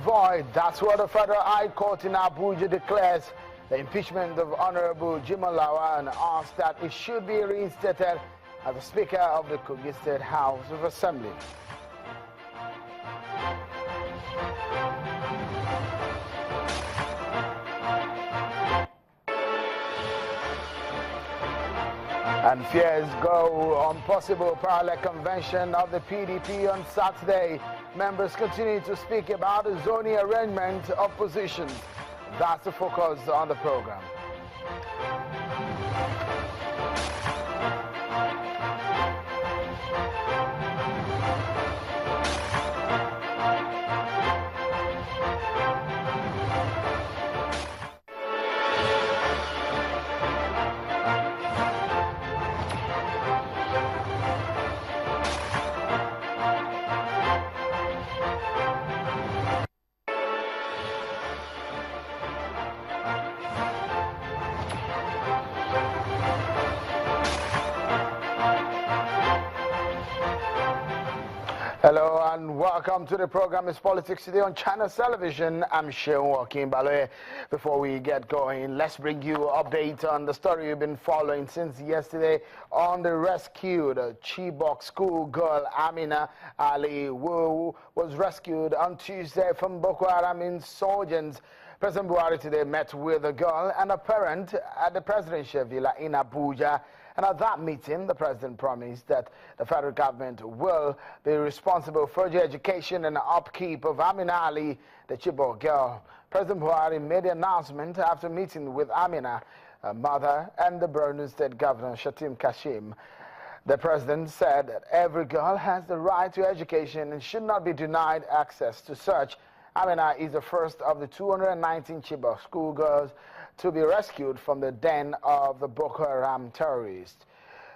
void. That's what the Federal High Court in Abuja declares the impeachment of Honorable Jimalawa and asks that it should be reinstated as the Speaker of the Kogi State House of Assembly. And fears go on possible parallel convention of the PDP on Saturday. Members continue to speak about the zoning arrangement of positions. That's the focus on the program. Hello and welcome to the program. It's Politics Today on Channel Television. I'm Sheon Joaquin Baloye. Before we get going, let's bring you an update on the story you've been following since yesterday on the rescued Chibok schoolgirl Amina Ali, who was rescued on Tuesday from Boko Haram insurgents. President Buhari today met with the girl and a parent at the presidential villa in Abuja. And at that meeting, the president promised that the federal government will be responsible for the education and upkeep of Amina Ali, the Chibok girl. President Buhari made the announcement after meeting with Amina, her mother, and the Borno State Governor, Shatim Kashim. The president said that every girl has the right to education and should not be denied access to such. Amina is the first of the 219 Chibok schoolgirls to be rescued from the den of the Boko Haram terrorists.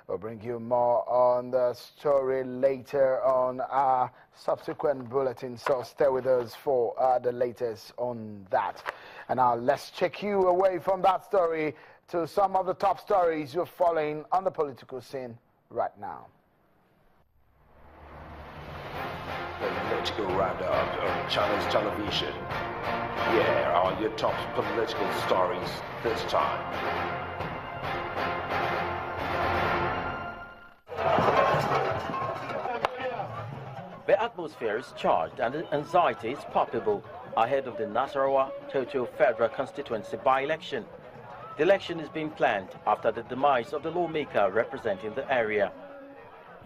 We'll bring you more on the story later on our subsequent bulletin, so stay with us for the latest on that. And now let's take you away from that story to some of the top stories you're following on the political scene right now. Political roundup on Channels Television. Yeah, all your top political stories this time. The atmosphere is charged and the anxiety is palpable ahead of the Nasarawa Toto Federal Constituency by-election. The election is being planned after the demise of the lawmaker representing the area.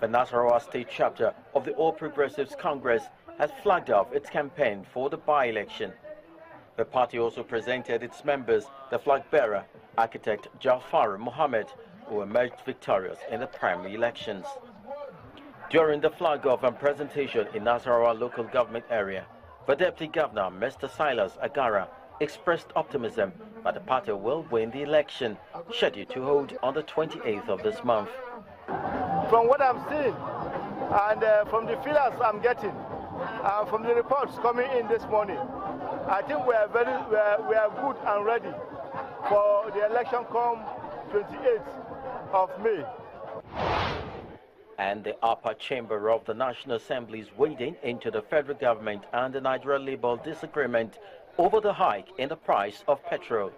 The Nasarawa State chapter of the All Progressives Congress has flagged off its campaign for the by-election. The party also presented its members the flag bearer, architect Jafar Mohammed, who emerged victorious in the primary elections. During the flag off and presentation in Nasarawa local government area, the Deputy Governor, Mr. Silas Agara, expressed optimism that the party will win the election, scheduled to hold on the 28th of this month. From what I'm seeing and from the feelers I'm getting, from the reports coming in this morning, I think we are good and ready for the election come 28th of May. And the upper chamber of the National Assembly is wading into the federal government and the Niger Labour disagreement over the hike in the price of petrol.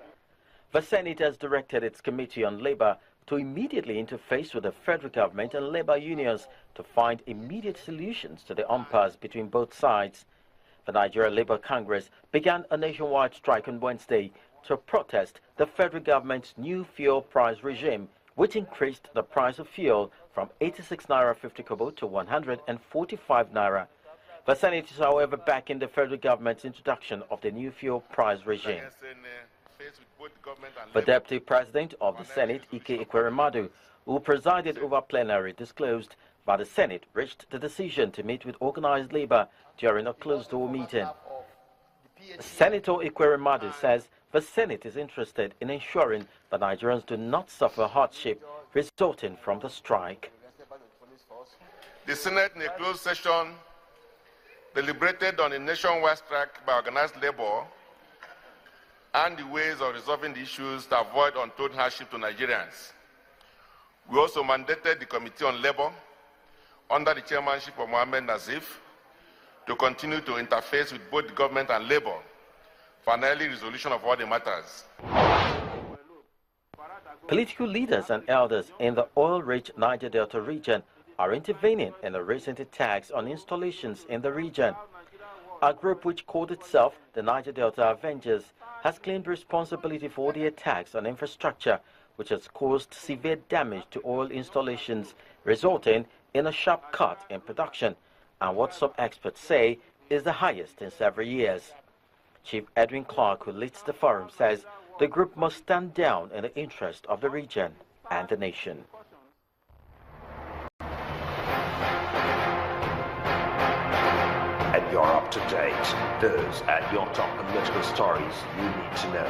The Senate has directed its Committee on Labour to immediately interface with the federal government and labour unions to find immediate solutions to the impasse between both sides. The Nigeria Labour Congress began a nationwide strike on Wednesday to protest the federal government's new fuel price regime, which increased the price of fuel from 86 naira 50 kobo to 145 naira. The Senate is, however, backing the federal government's introduction of the new fuel price regime. The Deputy President of the Senate, Ike Ekweremadu, who presided over plenary, disclosed that the Senate reached the decision to meet with organized labor during a closed-door meeting. Senator Ekweremadu says the Senate is interested in ensuring that Nigerians do not suffer hardship resulting from the strike. The Senate, in a closed session, deliberated on a nationwide strike by organized labor and the ways of resolving the issues to avoid untold hardship to Nigerians. We also mandated the Committee on Labor, under the chairmanship of Mohammed Nazif, to continue to interface with both the government and labor for an early resolution of all the matters. Political leaders and elders in the oil-rich Niger Delta region are intervening in the recent attacks on installations in the region. A group which called itself the Niger Delta Avengers has claimed responsibility for the attacks on infrastructure, which has caused severe damage to oil installations, resulting in a sharp cut in production, and what some experts say is the highest in several years. Chief Edwin Clark, who leads the forum, says the group must stand down in the interest of the region and the nation. And you're up to date. Those are your top political stories you need to know.